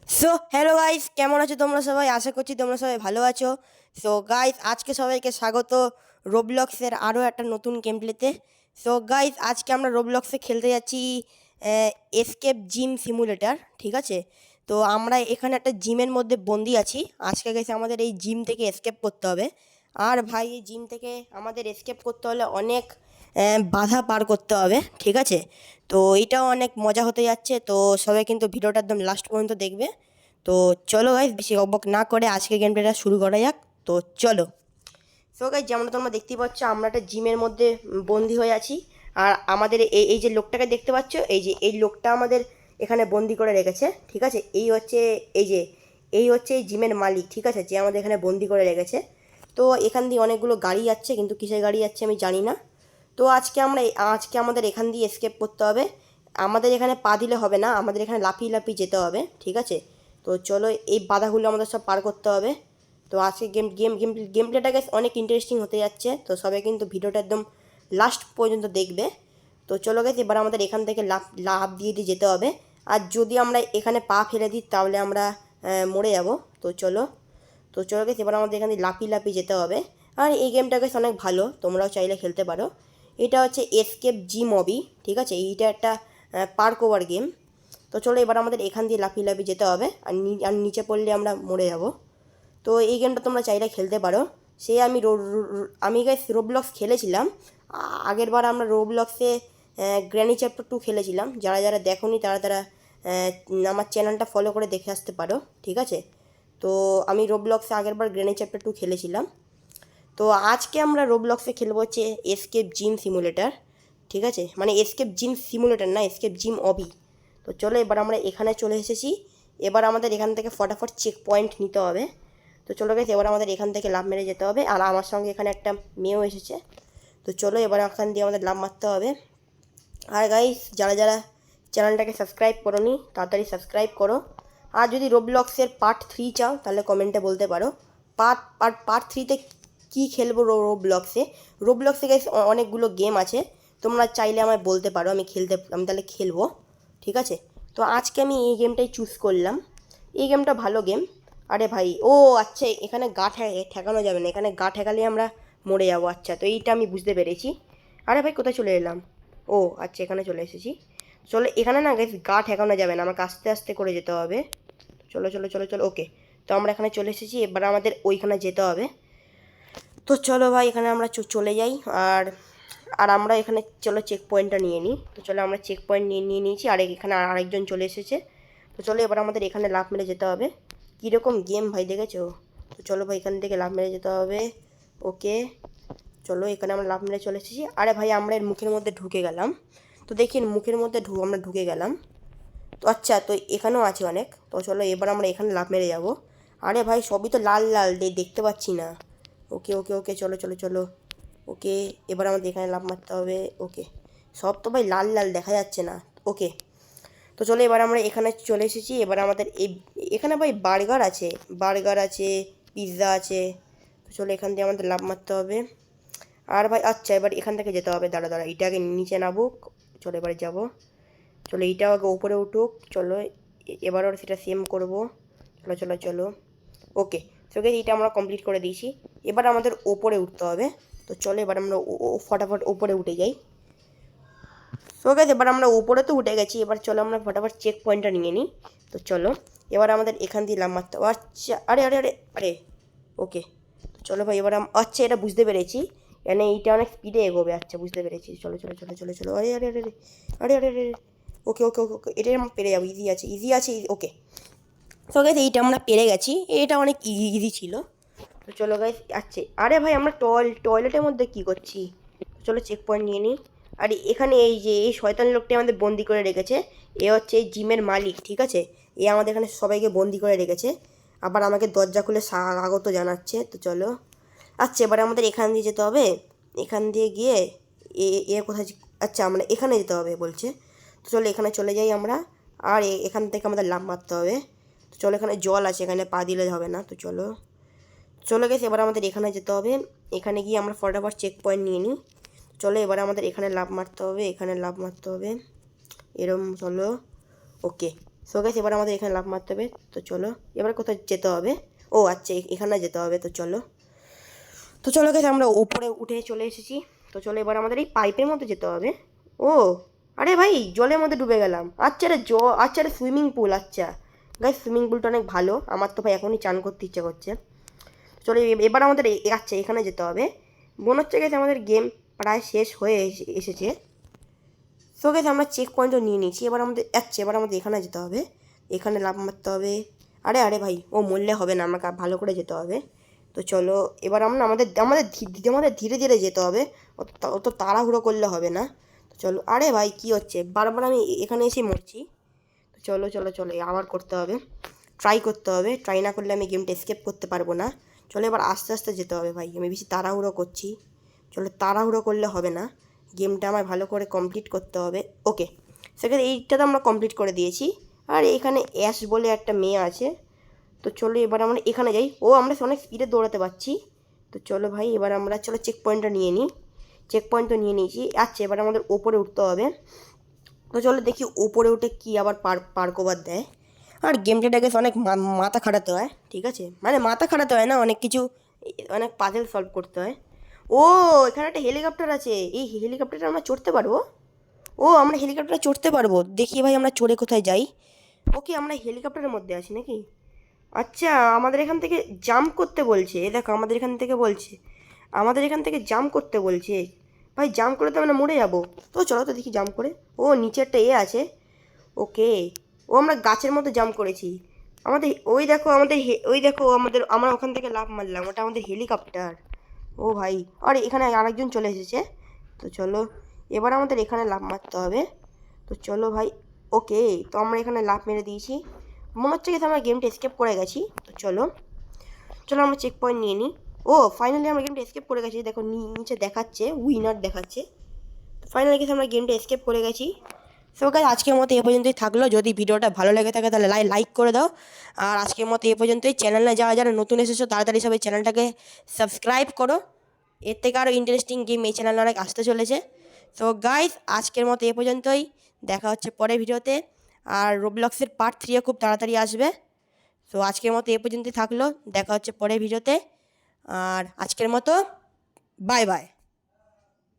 So hello guys, কেমন আছো তোমরা সবাই? আশা করছি তোমরা সবাই ভালো আছো। সো গাইস, আজকে সবাইকে স্বাগত রোবলক্সের আরও একটা নতুন গেম প্লেতে। সো গাইস, আজকে আমরা রোবলক্সে খেলতে যাচ্ছি এসকেপ জিম সিমুলেটর, ঠিক আছে? তো আমরা এখানে একটা জিমের মধ্যে বন্দি আছি। আজকে গাইস আমাদের এই জিম থেকে এসকেপ করতে হবে। আর ভাই, এই জিম থেকে আমাদের এসকেপ করতে হলে অনেক বাধা পার করতে হবে, ঠিক আছে? তো এইটাও অনেক মজা হতে যাচ্ছে। তো সবাই কিন্তু ভিডিওটা একদম লাস্ট পর্যন্ত দেখবে। তো চলো গাইজ, বেশি অবক না করে আজকে গেম প্লেটা শুরু করা যাক। তো চলো। সো গাইজ, যেমন তোমরা দেখতেই পাচ্ছ, আমরা একটা জিমের মধ্যে বন্দি হয়ে আছি। আর আমাদের এই যে লোকটাকে দেখতে পাচ্ছ, এই লোকটা আমাদের এখানে বন্দি করে রেখেছে, ঠিক আছে? এই হচ্ছে এই জিমের মালিক, ঠিক আছে, যে আমাদের এখানে বন্দি করে রেখেছে। তো এখান দিয়ে অনেকগুলো গাড়ি যাচ্ছে, কিন্তু কিসের গাড়ি যাচ্ছে আমি জানি না। তো আজকে আমাদের এখান দিয়ে এসকেপ করতে হবে। আমাদের এখানে পা দিলে হবে না, আমাদের এখানে লাফিয়ে লাফিয়ে যেতে হবে, ঠিক আছে? তো চলো, এই বাধাগুলো আমাদের সব পার করতে হবে। তো আজকে গেম গেম গেম গেম প্লেটাকে অনেক ইন্টারেস্টিং হতে যাচ্ছে। তো সবাই কিন্তু ভিডিওটা একদম লাস্ট পর্যন্ত দেখবে। তো চলো গেছে, এবার আমাদের এখান থেকে লাফ লাফ দিয়ে দিয়ে যেতে হবে। আর যদি আমরা এখানে পা ফেলে দিই তাহলে আমরা মরে যাব। তো চলো গেছে, এবার আমাদের এখান থেকে লাফিয়ে লাফিয়ে যেতে হবে। আর এই গেমটা গেছে অনেক ভালো, তোমরাও চাইলে খেলতে পারো। এটা হচ্ছে এসকেপ জি মবি, ঠিক আছে? এইটা একটা পার্ক ওভার গেম। তো চলো, এবার আমাদের এখান দিয়ে লাফিয়ে লাফিয়ে যেতে হবে। আর নিচে পড়লে আমরা মরে যাব। তো এই গেমটা তোমরা চাইলে খেলতে পারো। সে আমি গাইস রোবলক্স খেলেছিলাম। আগের বার আমরা রোবলক্সে গ্র্যানি চ্যাপ্টার 2 খেলেছিলাম। যারা যারা দেখোনি তারা তারা আমার চ্যানেলটা ফলো করে দেখে আসতে পারো, ঠিক আছে? তো আমি রোবলক্সে আগের বার গ্র্যানি চ্যাপ্টার 2 খেলেছিলাম। তো আজকে আমরা রোবলক্সে খেলবো হচ্ছে এসকেপ জিম সিমুলেটর, ঠিক আছে? মানে এসকেপ জিম সিমুলেটর না, এসকেপ জিম অবি। তো চলো, এবার আমরা এখানে চলে এসেছি। এবার আমাদের এখান থেকে ফটাফট চেক পয়েন্ট নিতে হবে। তো চলো গেছে, এবার আমাদের এখান থেকে লাফ মেরে যেতে হবে। আর আমার সঙ্গে এখানে একটা মেয়েও এসেছে। তো চলো, এবার এখান দিয়ে আমাদের লাফ মারতে হবে। আর গাইস, যারা যারা চ্যানেলটাকে সাবস্ক্রাইব করোনি তাড়াতাড়ি সাবস্ক্রাইব করো। আর যদি রোবলক্সের পার্ট 3 চাও তাহলে কমেন্টে বলতে পারো। পার্ট 3তে কী খেলবো রোবলক্সে গাইস অনেকগুলো গেম আছে। তোমরা চাইলে আমায় বলতে পারো, আমি তাহলে খেলবো, ঠিক আছে? তো আজকে আমি এই গেমটাই চুজ করলাম। এই গেমটা ভালো গেম। আরে ভাই, ও আচ্ছা, এখানে গা ঠেকানো যাবে না, এখানে গা ঠেকালে আমরা মরে যাবো। আচ্ছা, তো এইটা আমি বুঝতে পেরেছি। আরে ভাই, কোথায় চলে এলাম? ও আচ্ছা, এখানে চলে এসেছি। চলো, এখানে না গাইস গা ঠেকানো যাবে না, আমাকে আস্তে আস্তে করে যেতে হবে। চলো চলো চলো চলো, ওকে। তো আমরা এখানে চলে এসেছি, এবার আমাদের ওইখানে যেতে হবে। তো চলো ভাই, এখানে আমরা চলে যাই। আর আর আমরা এখানে চলো চেক পয়েন্টটা নিয়ে নিই। তো চলো, আমরা চেক পয়েন্ট নিয়ে নিয়েছি। আর এখানে আরেকজন চলে এসেছে। তো চলো, এবার আমাদের এখানে লাফ মেরে যেতে হবে। কীরকম গেম ভাই, দেখেছো? তো চলো ভাই, এখান থেকে লাফ মেরে যেতে হবে। ওকে, চলো, এখানে আমরা লাফ মেরে চলে এসেছি। আরে ভাই, আমরা এর মুখের মধ্যে ঢুকে গেলাম। তো দেখি, মুখের মধ্যে আমরা ঢুকে গেলাম। তো আচ্ছা, তো এখানেও আছে অনেক। তো চলো, এবার আমরা এখানে লাফ মেরে যাব। আরে ভাই, সবই তো লাল লাল দেখতে পাচ্ছি না। ওকে ওকে ওকে, চলো চলো চলো। ওকে, এবার আমাদের এখানে লাফ মারতে হবে। ওকে, সব তো ভাই লাল লাল দেখা যাচ্ছে না। ওকে, তো চলো, এবার আমরা এখানে চলে এসেছি। এবার আমাদের এখানে ভাই বার্গার আছে, পিৎজা আছে। তো চলো, এখান দিয়ে আমাদের লাফ মারতে হবে। আর ভাই আচ্ছা, এবার এখান থেকে যেতে হবে। দাঁড়া দাঁড়া, এটাকে নিচে নামুক। চলো, এবারে যাবো। চলো, এইটাও আগে উপরে উঠুক। চলো, এবারও সেটা সেম করব। চলো চলো চলো। ওকে, তো এইটা আমরা কমপ্লিট করে দিয়েছি। এবার আমাদের ওপরে উঠতে হবে। তো চলো, এবার আমরা ফটাফট ওপরে উঠে যাই। তো গেছে, এবার আমরা উপরে তো উঠে গেছি। এবার চলো, আমরা ফটাফট চেক পয়েন্টটা নিয়ে নিই। তো চলো, এবার আমাদের এখান দিয়ে লাফ মারতে হবে। আচ্ছা, আরে আরে আরে আরে, ওকে। তো চলো ভাই, এবার আচ্ছা, এটা বুঝতে পেরেছি, মানে এইটা অনেক স্পিডে এগোবে। আচ্ছা, বুঝতে পেরেছি। চলো চলো চলো চলো চলো, আরে আরে আরে আরে আরে আরে, ওকে ওকে ওকে ওকে, এটাই আমরা পেরে যাবো। ইজি আছে ওকে। তো গাইস, এইটা আমরা পেরে গেছি, এটা অনেক ইজি ছিল। তো চলো গাইস, আচ্ছা, আরে ভাই, আমরা টয়লেটের মধ্যে কী করছি? চলো, চেক পয়েন্ট নিয়ে নিই। আর এখানে এই যে এই শয়তান লোকটি আমাদের বন্দি করে রেখেছে, এ হচ্ছে এই জিমের মালিক, ঠিক আছে? এ আমাদের এখানে সবাইকে বন্দি করে রেখেছে। আবার আমাকে দরজা খুলে স্বাগত জানাচ্ছে। তো চলো, আচ্ছা, এবারে আমাদের এখান দিয়ে যেতে হবে। এখান দিয়ে গিয়ে এ এ কোথায়, আচ্ছা, আমরা এখানে যেতে হবে বলছে। তো চলো, এখানে চলে যাই আমরা। আর এখান থেকে আমাদের লাফ মারতে হবে। তো চলো, এখানে জল আছে, এখানে পা দিলে হবে না। তো চলো চলে গেছে, এবার আমাদের এখানে যেতে হবে। এখানে গিয়ে আমরা ফটাফট চেক পয়েন্ট নিয়ে নিই। চলো, এবার আমাদের এখানে লাফ মারতে হবে, এখানে লাফ মারতে হবে, এরম। চলো, ওকে। সো গাইস এবার আমাদের এখানে লাফ মারতে হবে। তো চলো এবার কোথায় যেতে হবে, ও আচ্ছা এখানে যেতে হবে। তো চলো গাইস আমরা ওপরে উঠে চলে এসেছি। তো চলো এবার আমাদের এই পাইপের মধ্যে যেতে হবে। ও আরে ভাই জলের মধ্যে ডুবে গেলাম। আচ্ছা রে সুইমিং পুল, আচ্ছা গাইস সুইমিং পুলটা অনেক ভালো, আমার তো ভাই এখনই চান করতে ইচ্ছে করছে। চলো এবার আমাদের আচ্ছা এখানে যেতে হবে। মনে হচ্ছে গেছে আমাদের গেম প্রায় শেষ হয়ে এসেছে। সো গেছে আমরা চেক পয়েন্টও নিয়ে নিয়েছি। এবার আমাদের এখানে যেতে হবে, এখানে লাফ মারতে হবে। আরে ভাই ও মরলে হবে না, আমাকে ভালো করে যেতে হবে। তো চলো এবার আমরা আমাদের ধীরে ধীরে যেতে হবে, অত তাড়াহুড়ো করলে হবে না। তো চলো আরে ভাই কী হচ্ছে, বারবার আমি এখানে এসে মরছি। তো চলো আবার করতে হবে, ট্রাই করতে হবে, ট্রাই না করলে আমি গেমটা এসকেপ করতে পারবো না। চলো এবার আস্তে আস্তে যেতে হবে ভাই, আমি বেশি তাড়াহুড়ো করছি। চলো তাড়াহুড়ো করলে হবে না, গেমটা আমার ভালো করে কমপ্লিট করতে হবে। ওকে সেখানে এইটা তো আমরা কমপ্লিট করে দিয়েছি। আর এখানে অ্যাশ বলে একটা মেয়ে আছে। তো চলো এবার আমরা এখানে যাই। ও আমরা অনেক স্পিডে দৌড়াতে পারছি। তো চলো ভাই এবার আমরা চেক পয়েন্টটা নিয়ে নিই। চেক পয়েন্ট তো নিয়ে নিয়েছি। আচ্ছা এবার আমাদের ওপরে উঠতে হবে। তো চলো দেখি ওপরে উঠে কী আবার পার্কওভার দেয়। আর গেমটাকে অনেক মাথা খাটাতে হয়, ঠিক আছে, মানে মাথা খাটাতে হয় না, অনেক কিছু অনেক পাজেল সলভ করতে হয়। ও এখানে একটা হেলিকপ্টার আছে, এই হেলিকপ্টারটা আমরা চড়তে পারবো। ও আমরা হেলিকপ্টারে চড়তে পারবো, দেখি ভাই আমরা চড়ে কোথায় যাই। ওকে আমরা হেলিকপ্টারের মধ্যে আছি নাকি। আচ্ছা আমাদের এখান থেকে জাম্প করতে বলছে, এ দেখো আমাদের এখান থেকে জাম্প করতে বলছে। ভাই জাম্প করে তো আমরা মরে যাবো। তো চলো তো দেখি জাম্প করে। ও নিচে একটা আছে। ওকে ও আমরা গাছের মধ্যে জাম্প করেছি। আমাদের ওই দেখো আমরা ওখান থেকে লাফ মারলাম, ওটা আমাদের হেলিকপ্টার। ও ভাই আর এখানে আরেকজন চলে এসেছে। তো চলো এবার আমাদের এখানে লাফ মারতে হবে। তো চলো ভাই ওকে তো আমরা এখানে লাফ মেরে দিয়েছি, মনে হচ্ছে কি আমরা গেমটা এসকেপ করে গেছি। তো চলো আমরা চেক পয়েন্ট নিয়ে নিই। ও ফাইনালি আমরা গেমটা এসকেপ করে গেছি, দেখো নিচে দেখাচ্ছে উইনার দেখাচ্ছে। তো ফাইনালি কিন্তু আমরা গেমটা এসকেপ করে গেছি। সো গাইস আজকের মতো এ পর্যন্তই থাকলো, যদি ভিডিওটা ভালো লেগে থাকে তাহলে লাইক করে দাও। আর আজকের মতো এ পর্যন্তই, চ্যানেলে যারা নতুন এসেছো তাড়াতাড়ি সবাই চ্যানেলটাকে সাবস্ক্রাইব করো, এর থেকে আরও ইন্টারেস্টিং গেম এই চ্যানেলে অনেক আসতে চলেছে। সো গাইস আজকের মতো এ পর্যন্তই, দেখা হচ্ছে পরের ভিডিওতে। আর রোবলক্সের পার্ট 3 খুব তাড়াতাড়ি আসবে। সো আজকের মতো এ পর্যন্তই থাকলো, দেখা হচ্ছে পরের ভিডিওতে। আর আজকের মতো বাই বাই।